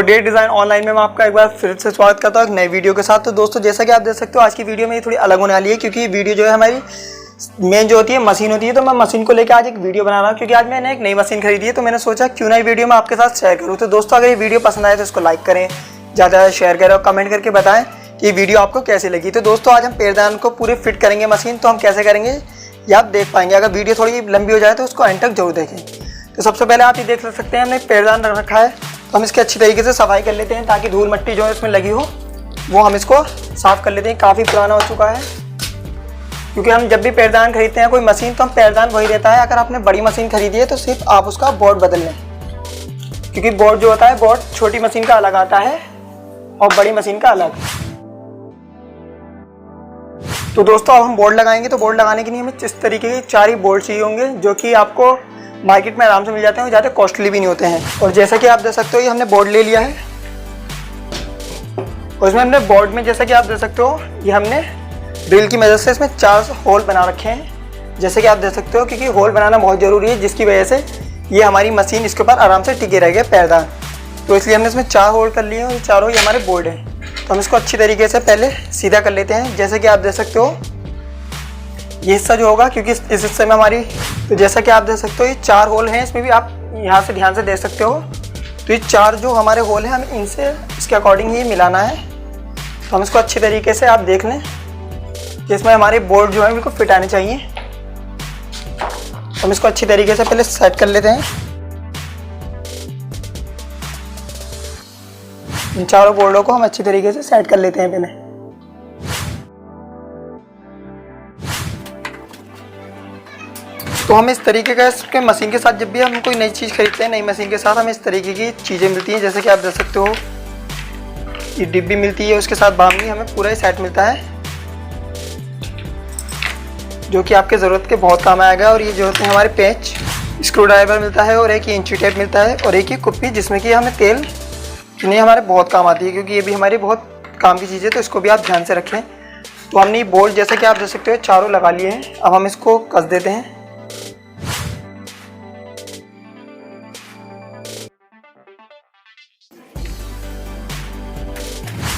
Day design online में मैं आपका एक बार फिर से स्वागत करता हूँ एक नई वीडियो के साथ। तो दोस्तों जैसा कि आप देख सकते हो आज की वीडियो में थोड़ी अलग होने वाली है, क्योंकि वीडियो जो है हमारी मेन जो होती है मशीन होती है। तो मैं मशीन को लेकर आज एक वीडियो बना रहा हूँ, क्योंकि आज मैंने एक नई मशीन खरीदी है। तो मैंने सोचा क्यों ना वीडियो में आपके साथ शेयर करूँ। तो दोस्तों अगर ये वीडियो पसंद आए तो इसको लाइक करें, ज़्यादा शेयर करें और कमेंट करके बताएं कि वीडियो आपको कैसी लगी। तो दोस्तों आज हम पैरदान को पूरे फिट करेंगे मशीन। तो हम कैसे करेंगे ये आप देख पाएंगे। अगर वीडियो थोड़ी लंबी हो जाए तो उसको एंड तक जरूर देखें। तो सबसे पहले आप ये देख सकते हैं हमने पैरदान रखा है, तो हम इसकी अच्छी तरीके से सफाई कर लेते हैं ताकि धूल मिट्टी जो है इसमें लगी हो वो हम इसको साफ़ कर लेते हैं। काफ़ी पुराना हो चुका है, क्योंकि हम जब भी पैरदान खरीदते हैं कोई मशीन तो हम पैरदान वही रहता है। अगर आपने बड़ी मशीन खरीदी है तो सिर्फ आप उसका बोर्ड बदल लें, क्योंकि बोर्ड जो होता है बोर्ड छोटी मशीन का अलग आता है और बड़ी मशीन का अलग। तो दोस्तों अब हम बोर्ड लगाएंगे। तो बोर्ड लगाने के लिए हमें इस तरीके के 4 ही बोर्ड चाहिए होंगे, जो कि आपको मार्केट में आराम से मिल जाते हैं और ज़्यादा कॉस्टली भी नहीं होते हैं। और जैसा कि आप देख सकते हो ये हमने बोर्ड ले लिया है, और इसमें हमने बोर्ड में जैसा कि आप देख सकते हो ये हमने ड्रिल की मदद से इसमें 4 होल बना रखे हैं, जैसे कि आप देख सकते हो, क्योंकि होल बनाना बहुत ज़रूरी है, जिसकी वजह से ये हमारी मशीन इसके ऊपर आराम से टिके रहेगा पैरदान। तो इसलिए हमने इसमें 4 होल कर लिए हैं और ये चारों ही हमारे बोर्ड हैं। तो हम इसको अच्छी तरीके से पहले सीधा कर लेते हैं। जैसे कि आप देख सकते हो ये हिस्सा जो होगा, क्योंकि इस हिस्से में हमारी, तो जैसा कि आप देख सकते हो ये 4 होल हैं, इसमें भी आप यहाँ से ध्यान से देख सकते हो। तो ये 4 जो हमारे होल हैं हमें इनसे इसके अकॉर्डिंग ही मिलाना है। तो हम इसको अच्छी तरीके से आप देख लें कि इसमें हमारे बोर्ड जो है बिल्कुल फिट आने चाहिए। हम इसको अच्छी तरीके से पहले सेट कर लेते हैं। इन चारों बोर्डों को हम अच्छी तरीके से सेट कर लेते हैं पहले। तो हम इस तरीके का इसके मशीन के साथ जब भी हम कोई नई चीज़ खरीदते हैं, नई मशीन के साथ हमें इस तरीके की चीज़ें मिलती हैं। जैसे कि आप देख सकते हो ये डिब्बी मिलती है, उसके साथ बामनी हमें पूरा ही सेट मिलता है, जो कि आपके ज़रूरत के बहुत काम आएगा। और ये जो होते हैं हमारे पेंच, स्क्रू ड्राइवर मिलता है और एक ही इंची टेप मिलता है और एक ही कुप्पी, जिसमें कि हमें तेल चुनी हमारे बहुत काम आती है, क्योंकि ये भी हमारी बहुत काम की चीज़ है। तो इसको भी आप ध्यान से रखें। तो हमने ये बोल्ट जैसे कि आप देख सकते हो चारों लगा लिए हैं। अब हम इसको कस देते हैं।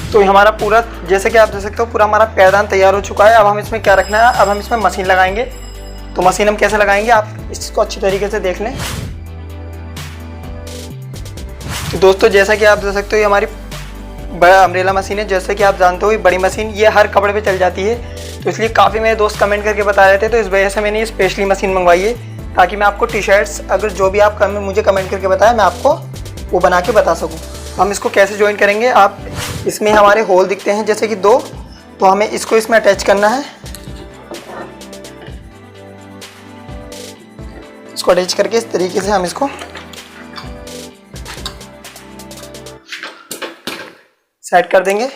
तो हमारा पूरा जैसे कि आप देख सकते हो पूरा हमारा पैरदान तैयार हो चुका है। अब हम इसमें क्या रखना है, अब हम इसमें मशीन लगाएंगे। तो मशीन हम कैसे लगाएंगे आप इसको अच्छी तरीके से देख लें। तो दोस्तों जैसा कि आप देख सकते हो ये हमारी बड़ा अम्ब्रेला मशीन है। जैसे कि आप जानते हो ये बड़ी मशीन ये हर कपड़े पे चल जाती है, तो इसलिए काफ़ी मेरे दोस्त कमेंट करके बता रहे थे, तो इस वजह से मैंने ये स्पेशली मशीन मंगवाई है, ताकि मैं आपको टी-शर्ट्स अगर जो भी आप मुझे कमेंट करके बताएं मैं आपको वो बना के बता सकूँ। हम इसको कैसे ज्वाइन करेंगे, आप इसमें हमारे होल दिखते हैं जैसे कि 2, तो हमें इसको इसमें अटैच करना है। इसको अटैच करके इस तरीके से हम इसको सेट कर देंगे।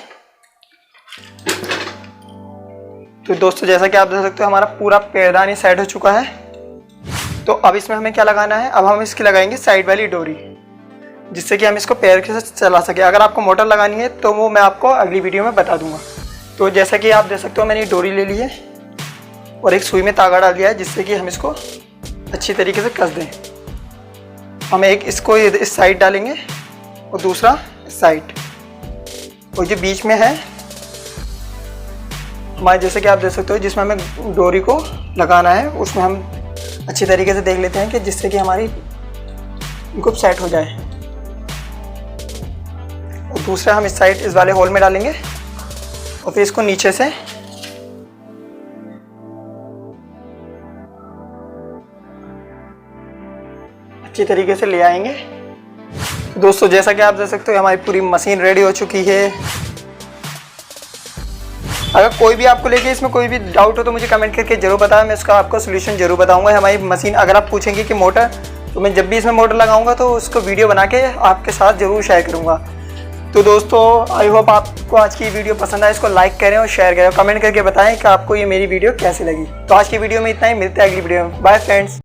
तो दोस्तों जैसा कि आप देख सकते हो हमारा पूरा पैरदान ही सेट हो चुका है। तो अब इसमें हमें क्या लगाना है, अब हम इसकी लगाएंगे साइड वाली डोरी, जिससे कि हम इसको पैर के साथ चला सके। अगर आपको मोटर लगानी है तो वो मैं आपको अगली वीडियो में बता दूंगा। तो जैसा कि आप देख सकते हो मैंने ये डोरी ले ली है और एक सुई में धागा डाल दिया है, जिससे कि हम इसको अच्छी तरीके से कस दें। हम एक इसको इस साइड डालेंगे और दूसरा इस साइड, और जो बीच में है हमारे जैसे कि आप देख सकते हो जिसमें हमें डोरी को लगाना है, उसमें हम अच्छी तरीके से देख लेते हैं कि जिससे कि हमारी ग्रुप सेट हो जाए। और दूसरा हम इस साइड इस वाले होल में डालेंगे और फिर इसको नीचे से अच्छी तरीके से ले आएंगे। तो दोस्तों जैसा कि आप देख सकते हो हमारी पूरी मशीन रेडी हो चुकी है। अगर कोई भी आपको लेके इसमें कोई भी डाउट हो तो मुझे कमेंट करके जरूर बताएं, मैं इसका आपको सोल्यूशन जरूर बताऊंगा। हमारी मशीन अगर आप पूछेंगे कि मोटर, तो मैं जब भी इसमें मोटर लगाऊंगा तो उसको वीडियो बना के आपके साथ ज़रूर शेयर करूंगा। तो दोस्तों आई होप आपको आज की वीडियो पसंद आए। इसको लाइक करें और शेयर करें और कमेंट करके बताएं कि आपको ये मेरी वीडियो कैसी लगी। तो आज की वीडियो में इतना ही, मिलते हैं अगली वीडियो में। Bye friends.